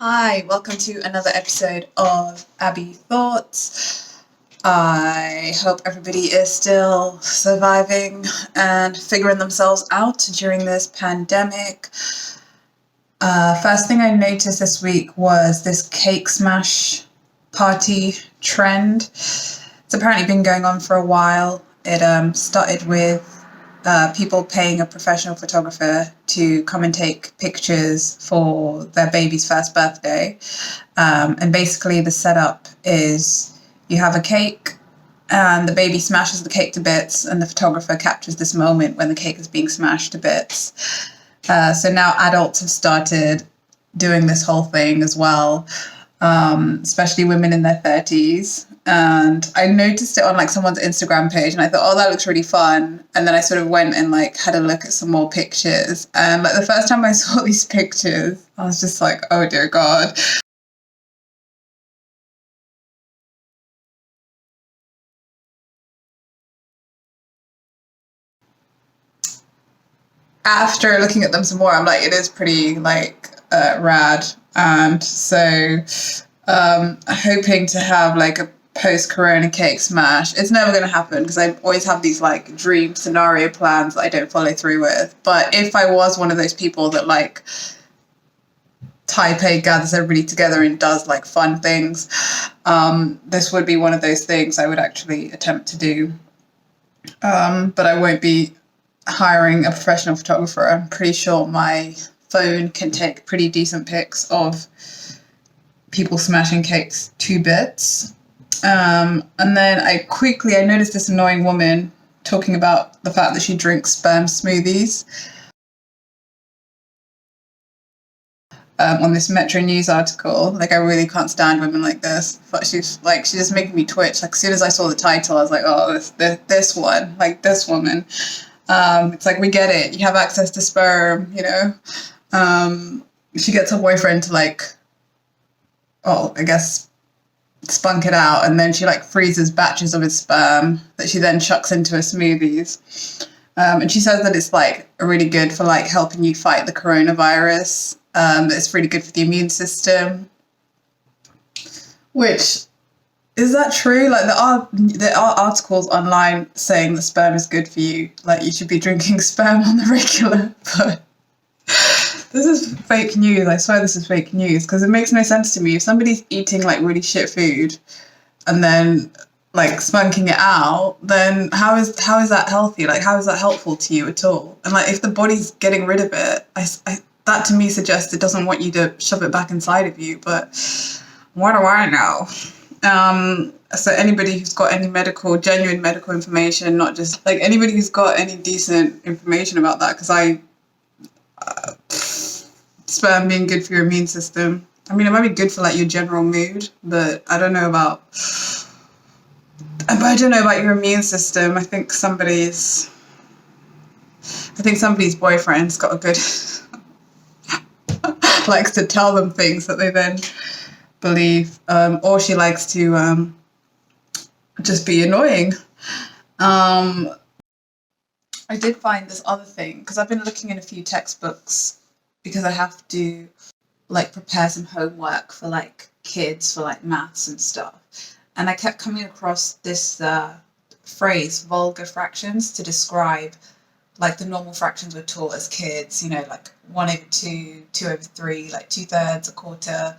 Hi, welcome to another episode of Abbie Thoughts. I hope everybody is still surviving and figuring themselves out during this pandemic. First thing I noticed this week was this cake smash party trend. It's apparently been going on for a while. It started with people paying a professional photographer to come and take pictures for their baby's first birthday. And basically the setup is you have a cake and the baby smashes the cake to bits and the photographer captures this moment when the cake is being smashed to bits. So now adults have started doing this whole thing as well, especially women in their 30s. And I noticed it on like someone's Instagram page and I thought, oh, that looks really fun. And then I sort of went and like had a look at some more pictures. And like the first time I saw these pictures, I was just like, oh dear God. After looking at them some more, I'm like, it is pretty like rad. And so hoping to have like a post-corona cake smash. It's never going to happen because I always have these like dream scenario plans that I don't follow through with. But if I was one of those people that like Taipei gathers everybody together and does like fun things, this would be one of those things I would actually attempt to do. But I won't be hiring a professional photographer. I'm pretty sure my phone can take pretty decent pics of people smashing cakes to bits. And then I noticed this annoying woman talking about the fact that she drinks sperm smoothies on this Metro News article. Like, I really can't stand women like this. But she's just making me twitch. Like, as soon as I saw the title, I was like, oh, this one, like this woman. It's like, we get it. You have access to sperm, you know. She gets her boyfriend to like, oh, I guess spunk it out, and then she like freezes batches of his sperm that she then chucks into her smoothies. And she says that it's like really good for like helping you fight the coronavirus. It's really good for the immune system. Which, is that true? Like there are articles online saying that sperm is good for you. Like you should be drinking sperm on the regular, but this is fake news. I swear this is fake news because it makes no sense to me. If somebody's eating like really shit food and then like spunking it out, then how is that healthy? Like how is that helpful to you at all? And like if the body's getting rid of it, that to me suggests it doesn't want you to shove it back inside of you. But what do I know? So anybody who's got any genuine medical information, not just like anybody who's got any decent information about that, because sperm being good for your immune system. I mean, it might be good for like your general mood, but I don't know about your immune system. I think somebody's boyfriend's got a good likes to tell them things that they then believe, or she likes to just be annoying. I did find this other thing because I've been looking in a few textbooks because I have to like prepare some homework for like kids for like maths and stuff. And I kept coming across this phrase, vulgar fractions, to describe like the normal fractions we're taught as kids, you know, like 1/2, 2/3, like 2/3, a quarter,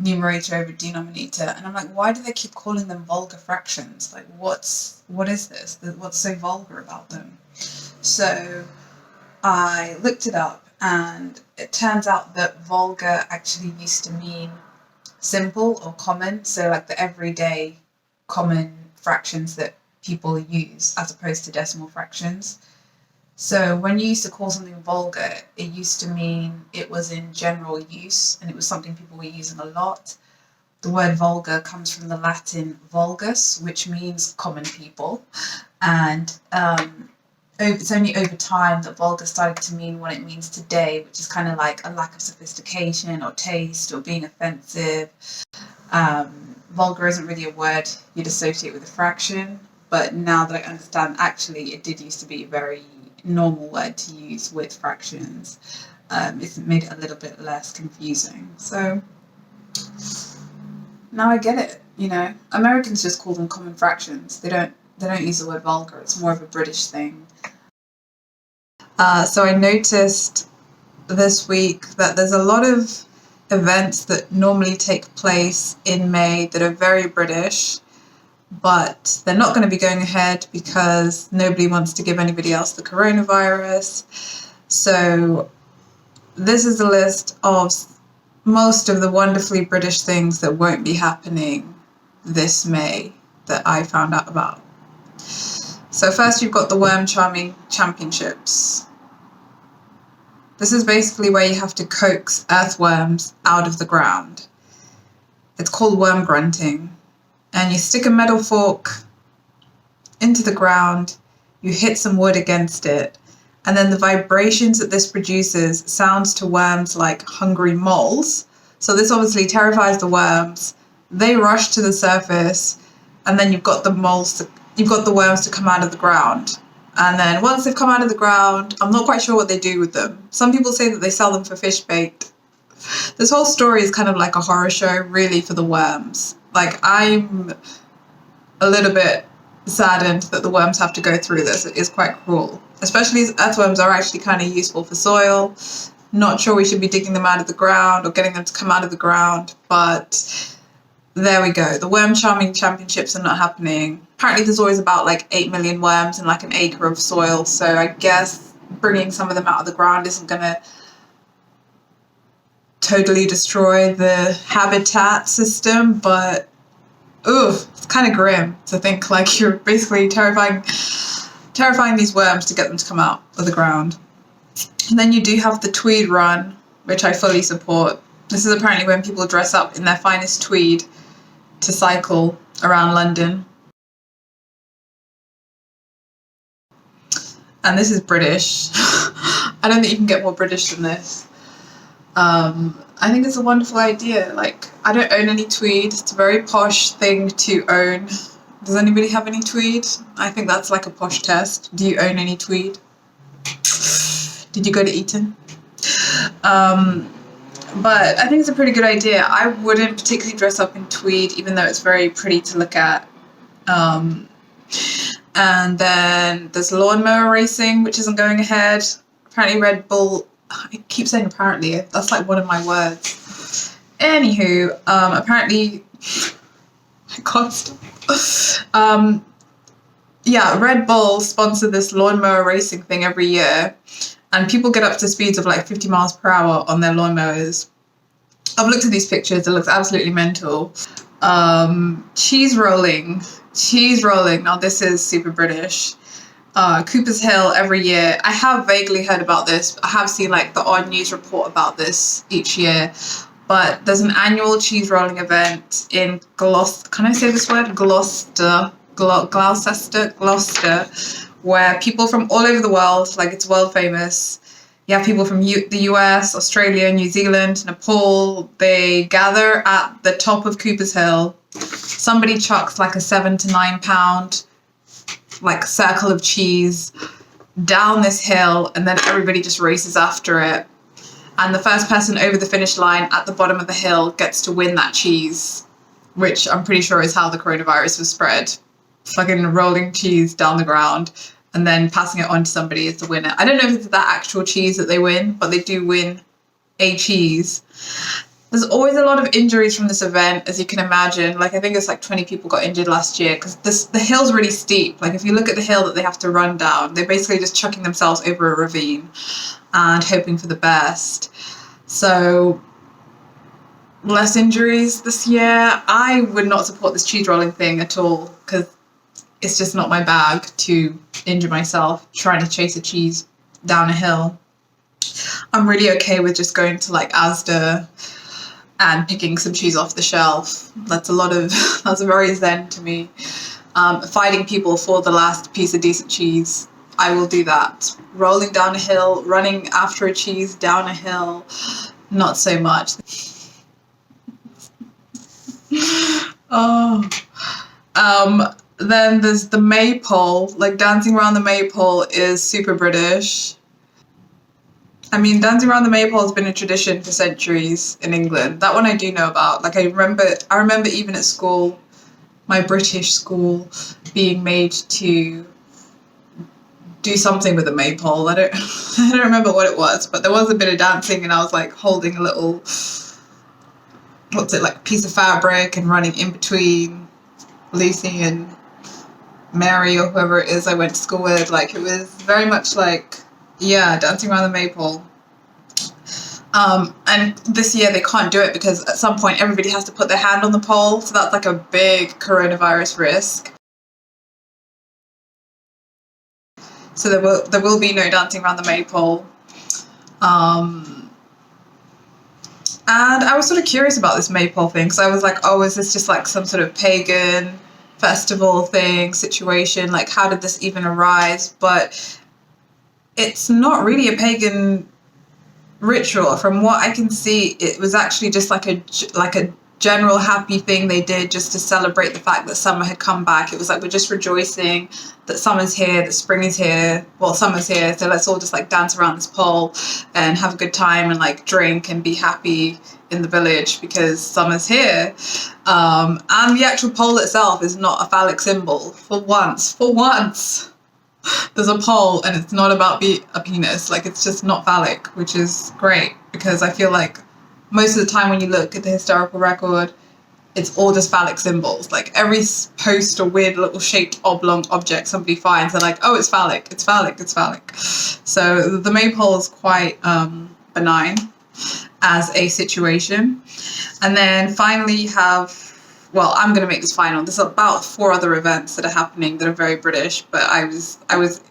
numerator over denominator. And I'm like, why do they keep calling them vulgar fractions? Like what is this? What's so vulgar about them? So I looked it up and it turns out that vulgar actually used to mean simple or common, so like the everyday common fractions that people use as opposed to decimal fractions. So when you used to call something vulgar, it used to mean it was in general use and it was something people were using a lot. The word vulgar comes from the Latin vulgus, which means common people, and it's only over time that vulgar started to mean what it means today, which is kind of like a lack of sophistication or taste or being offensive. Vulgar isn't really a word you'd associate with a fraction, but now that I understand, actually, it did used to be a very normal word to use with fractions. It's made it a little bit less confusing. So now I get it. You know, Americans just call them common fractions. They don't use the word vulgar. It's more of a British thing. So I noticed this week that there's a lot of events that normally take place in May that are very British, but they're not going to be going ahead because nobody wants to give anybody else the coronavirus. So this is a list of most of the wonderfully British things that won't be happening this May that I found out about. So first you've got the Worm Charming Championships. This is basically where you have to coax earthworms out of the ground. It's called worm grunting. And you stick a metal fork into the ground, you hit some wood against it, and then the vibrations that this produces sounds to worms like hungry moles. So this obviously terrifies the worms. They rush to the surface, and then you've got the worms to come out of the ground. And then once they've come out of the ground, I'm not quite sure what they do with them. Some people say that they sell them for fish bait. This whole story is kind of like a horror show, really, for the worms. Like, I'm a little bit saddened that the worms have to go through this. It is quite cruel. Especially as earthworms are actually kind of useful for soil. Not sure we should be digging them out of the ground or getting them to come out of the ground, but there we go. The Worm Charming Championships are not happening. Apparently there's always about like 8 million worms in like an acre of soil, so I guess bringing some of them out of the ground isn't going to totally destroy the habitat system, but it's kind of grim to think like you're basically terrifying these worms to get them to come out of the ground. And then you do have the Tweed Run, which I fully support. This is apparently when people dress up in their finest tweed to cycle around London. And this is British. I don't think you can get more British than this. I think it's a wonderful idea. Like, I don't own any tweed. It's a very posh thing to own. Does anybody have any tweed? I think that's like a posh test. Do you own any tweed? Did you go to Eton? But I think it's a pretty good idea. I wouldn't particularly dress up in tweed, even though it's very pretty to look at. And then there's lawnmower racing, which isn't going ahead. Apparently Red Bull, I keep saying apparently, that's like one of my words. Anywho, apparently, I can't stop. Red Bull sponsored this lawnmower racing thing every year. And people get up to speeds of like 50 miles per hour on their lawnmowers. I've looked at these pictures. It looks absolutely mental. Cheese rolling. Now, this is super British. Cooper's Hill every year. I have vaguely heard about this. I have seen like the odd news report about this each year. But there's an annual cheese rolling event in Gloucester. Can I say this word? Gloucester, where people from all over the world, like it's world famous. You have people from the US, Australia, New Zealand, Nepal. They gather at the top of Cooper's Hill. Somebody chucks like a 7 to 9 pound like circle of cheese down this hill, and then everybody just races after it. And the first person over the finish line at the bottom of the hill gets to win that cheese, which I'm pretty sure is how the coronavirus was spread. Fucking rolling cheese down the ground and then passing it on to somebody as the winner. I don't know if it's that actual cheese that they win, but they do win a cheese. There's always a lot of injuries from this event, as you can imagine. Like, I think it's like 20 people got injured last year because the hill's really steep. Like, if you look at the hill that they have to run down, they're basically just chucking themselves over a ravine and hoping for the best. So, less injuries this year. I would not support this cheese rolling thing at all because it's just not my bag to injure myself trying to chase a cheese down a hill. I'm really okay with just going to like Asda and picking some cheese off the shelf. That's very zen to me. Fighting people for the last piece of decent cheese, I will do that. Rolling down a hill, running after a cheese down a hill, not so much. Then there's the maypole. Like, dancing around the maypole is super British. I mean, dancing around the maypole has been a tradition for centuries in England. That one I do know about. Like, I remember even at school, my British school, being made to do something with a maypole. I don't I don't remember what it was, but there was a bit of dancing, and I was like holding a little, what's it, like, piece of fabric and running in between Lucy and Mary or whoever it is I went to school with. Like, it was very much like, yeah, dancing around the maypole. And this year they can't do it because at some point everybody has to put their hand on the pole, so that's like a big coronavirus risk. So there will be no dancing around the maypole. And I was sort of curious about this maypole thing, because I was like, oh, is this just like some sort of pagan festival thing situation? Like, how did this even arise? But it's not really a pagan ritual. From what I can see, it was actually just like a general happy thing they did just to celebrate the fact that summer had come back. It was like, we're just rejoicing that summer's here, that spring is here. Well, summer's here, so let's all just like dance around this pole and have a good time and like drink and be happy in the village because summer's here. And the actual pole itself is not a phallic symbol. For once, there's a pole and it's not about a penis. Like, it's just not phallic, which is great, because I feel like most of the time when you look at the historical record, it's all just phallic symbols. Like, every post or weird little shaped oblong object somebody finds, they're like, oh, it's phallic, it's phallic, it's phallic. So the maypole is quite benign as a situation. And then finally you have, well, I'm going to make this final. There's about 4 other events that are happening that are very British, but I was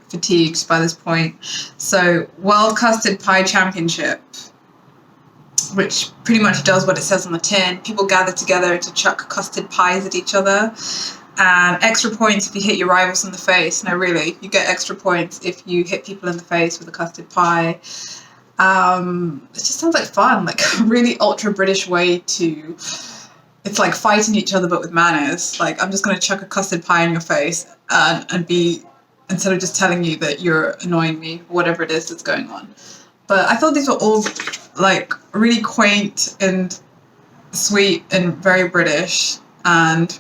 fatigued by this point. So, World Custard Pie Championship, which pretty much does what it says on the tin. People gather together to chuck custard pies at each other. And extra points if you hit your rivals in the face. No, really, you get extra points if you hit people in the face with a custard pie. It just sounds like fun, like a really ultra British way to... It's like fighting each other but with manners. Like, I'm just going to chuck a custard pie in your face and be, instead of just telling you that you're annoying me, whatever it is that's going on. But I thought these were all like really quaint and sweet and very British, and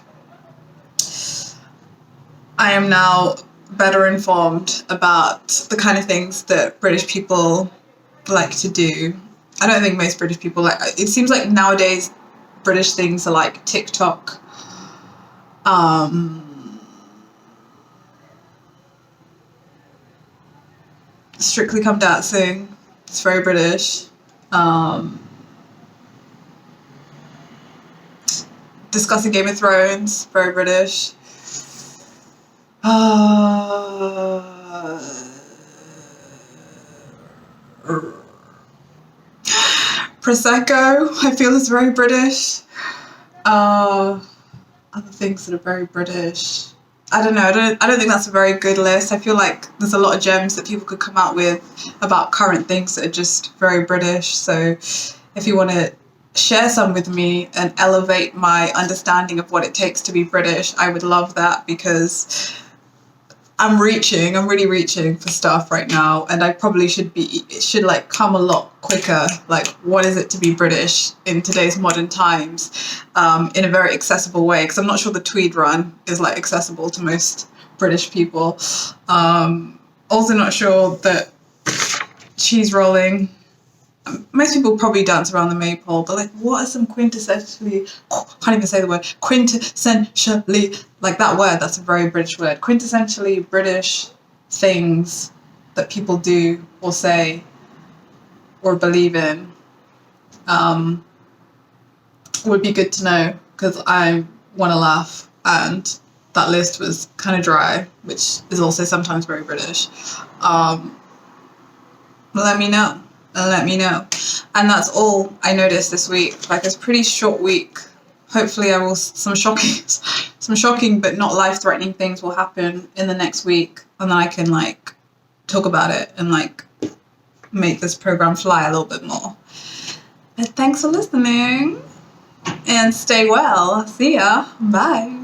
I am now better informed about the kind of things that British people like to do. I don't think most British people like, it seems like nowadays British things are like TikTok, Strictly Come Dancing, it's very British, discussing Game of Thrones, very British, Prosecco, I feel, is very British. Other things that are very British, I don't know. I don't think that's a very good list. I feel like there's a lot of gems that people could come out with about current things that are just very British. So if you want to share some with me and elevate my understanding of what it takes to be British, I would love that, because I'm really reaching for stuff right now, and I probably it should like come a lot quicker. Like, what is it to be British in today's modern times, in a very accessible way, because I'm not sure the tweed run is like accessible to most British people. Also not sure that cheese rolling, most people probably dance around the maypole, but like, what are some quintessentially, can't even say the word, quintessentially, like that word, that's a very British word, quintessentially British things that people do or say or believe in, would be good to know, because I want to laugh, and that list was kind of dry, which is also sometimes very British. Let me know. And that's all I noticed this week. Like, it's a pretty short week. Hopefully I will, some shocking but not life-threatening things will happen in the next week, and then I can like talk about it and like make this program fly a little bit more. But thanks for listening, and stay well. See ya. Bye.